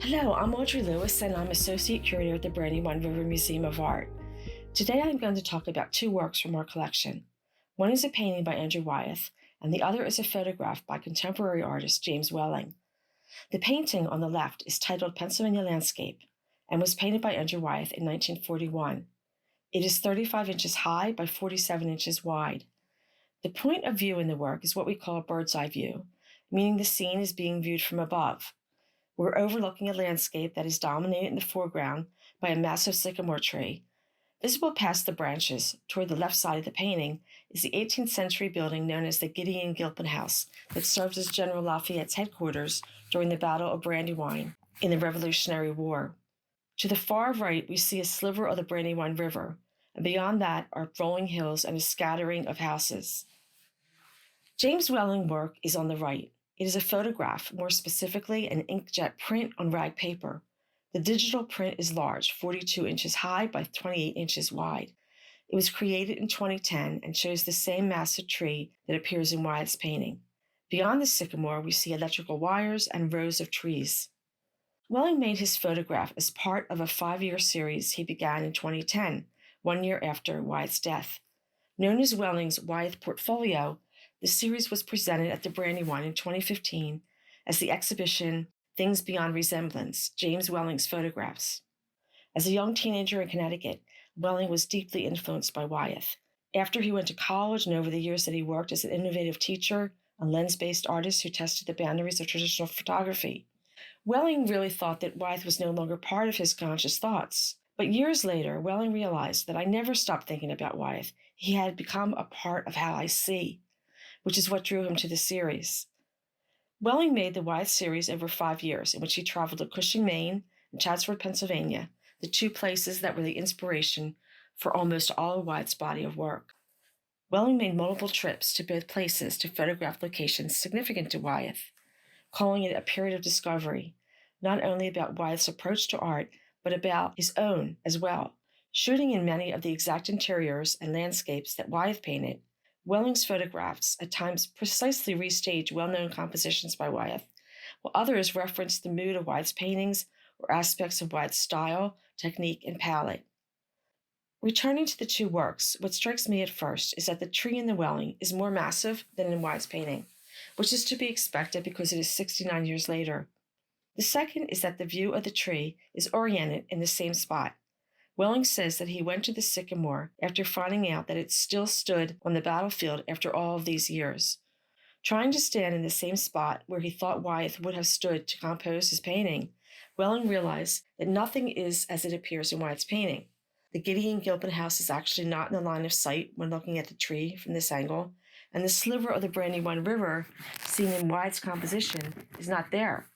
Hello, I'm Audrey Lewis and I'm Associate Curator at the Brandywine River Museum of Art. Today I'm going to talk about two works from our collection. One is a painting by Andrew Wyeth and the other is a photograph by contemporary artist James Welling. The painting on the left is titled Pennsylvania Landscape and was painted by Andrew Wyeth in 1941. It is 35 inches high by 47 inches wide. The point of view in the work is what we call a bird's eye view, meaning the scene is being viewed from above. We're overlooking a landscape that is dominated in the foreground by a massive sycamore tree. Visible past the branches, toward the left side of the painting, is the 18th century building known as the Gideon Gilpin House that served as General Lafayette's headquarters during the Battle of Brandywine in the Revolutionary War. To the far right, we see a sliver of the Brandywine River, and beyond that are rolling hills and a scattering of houses. James Welling's work is on the right. It is a photograph, more specifically an inkjet print on rag paper. The digital print is large, 42 inches high by 28 inches wide. It was created in 2010 and shows the same massive tree that appears in Wyeth's painting. Beyond the sycamore, we see electrical wires and rows of trees. Welling made his photograph as part of a 5-year series he began in 2010, 1 year after Wyeth's death. Known as Welling's Wyeth Portfolio, the series was presented at the Brandywine in 2015 as the exhibition Things Beyond Resemblance, James Welling's Photographs. As a young teenager in Connecticut, Welling was deeply influenced by Wyeth. After he went to college and over the years that he worked as an innovative teacher and lens-based artist who tested the boundaries of traditional photography, Welling really thought that Wyeth was no longer part of his conscious thoughts. But years later, Welling realized that I never stopped thinking about Wyeth. He had become a part of how I see, which is what drew him to the series. Welling made the Wyeth series over 5 years, in which he traveled to Cushing, Maine, and Chatsworth, Pennsylvania, the two places that were the inspiration for almost all of Wyeth's body of work. Welling made multiple trips to both places to photograph locations significant to Wyeth, calling it a period of discovery, not only about Wyeth's approach to art, but about his own as well. Shooting in many of the exact interiors and landscapes that Wyeth painted, Welling's photographs at times precisely restage well-known compositions by Wyeth, while others reference the mood of Wyeth's paintings or aspects of Wyeth's style, technique, and palette. Returning to the two works, what strikes me at first is that the tree in the Welling is more massive than in Wyeth's painting, which is to be expected because it is 69 years later. The second is that the view of the tree is oriented in the same spot. Welling says that he went to the Sycamore after finding out that it still stood on the battlefield after all of these years. Trying to stand in the same spot where he thought Wyeth would have stood to compose his painting, Welling realized that nothing is as it appears in Wyeth's painting. The Gideon Gilpin House is actually not in the line of sight when looking at the tree from this angle, and the sliver of the Brandywine River seen in Wyeth's composition is not there.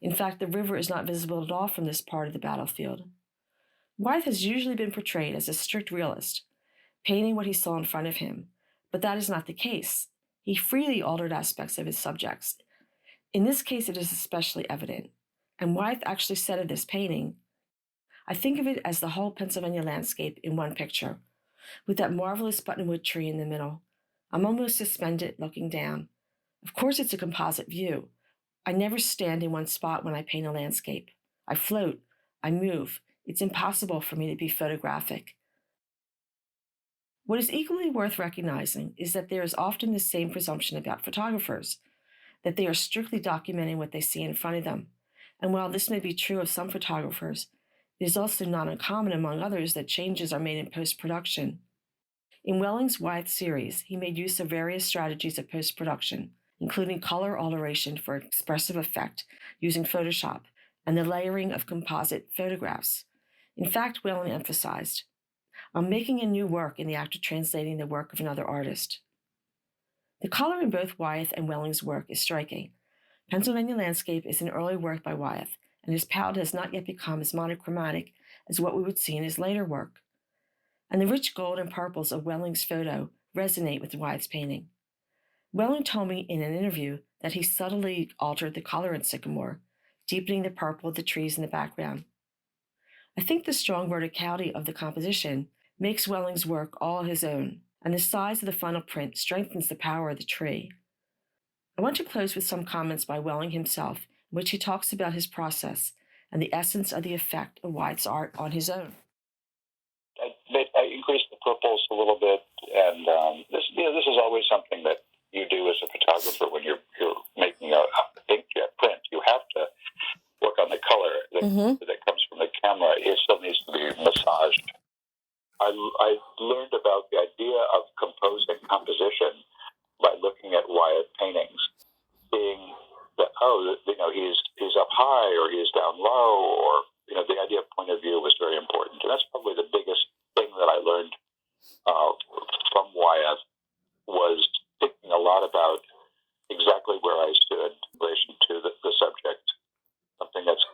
In fact, the river is not visible at all from this part of the battlefield. Wyeth has usually been portrayed as a strict realist, painting what he saw in front of him, but that is not the case. He freely altered aspects of his subjects. In this case, it is especially evident, and Wyeth actually said of this painting, "I think of it as the whole Pennsylvania landscape in one picture, with that marvelous buttonwood tree in the middle. I'm almost suspended looking down. Of course, it's a composite view. I never stand in one spot when I paint a landscape. I float, I move. It's impossible for me to be photographic." What is equally worth recognizing is that there is often the same presumption about photographers, that they are strictly documenting what they see in front of them. And while this may be true of some photographers, it is also not uncommon among others that changes are made in post-production. In Welling's Wyeth series, he made use of various strategies of post-production, including color alteration for expressive effect using Photoshop and the layering of composite photographs. In fact, Welling emphasized, "I'm making a new work in the act of translating the work of another artist." The color in both Wyeth and Welling's work is striking. Pennsylvania Landscape is an early work by Wyeth, and his palette has not yet become as monochromatic as what we would see in his later work. And the rich gold and purples of Welling's photo resonate with Wyeth's painting. Welling told me in an interview that he subtly altered the color in Sycamore, deepening the purple of the trees in the background. I think the strong verticality of the composition makes Welling's work all his own, and the size of the final print strengthens the power of the tree. I want to close with some comments by Welling himself, in which he talks about his process and the essence of the effect of Wyeth's art on his own. I increased the purples a little bit, and this is always something that you do as a photographer when you're making a inkjet print. You have to work on the color that comes from the camera. It still needs to be massaged. I learned about the idea of composition by looking at Wyeth paintings, seeing that he's up high or he's down low, or the idea of point of view was very important, and that's probably the biggest thing that I learned from Wyeth, was thinking a lot about exactly where I stood in relation to the subject, something that's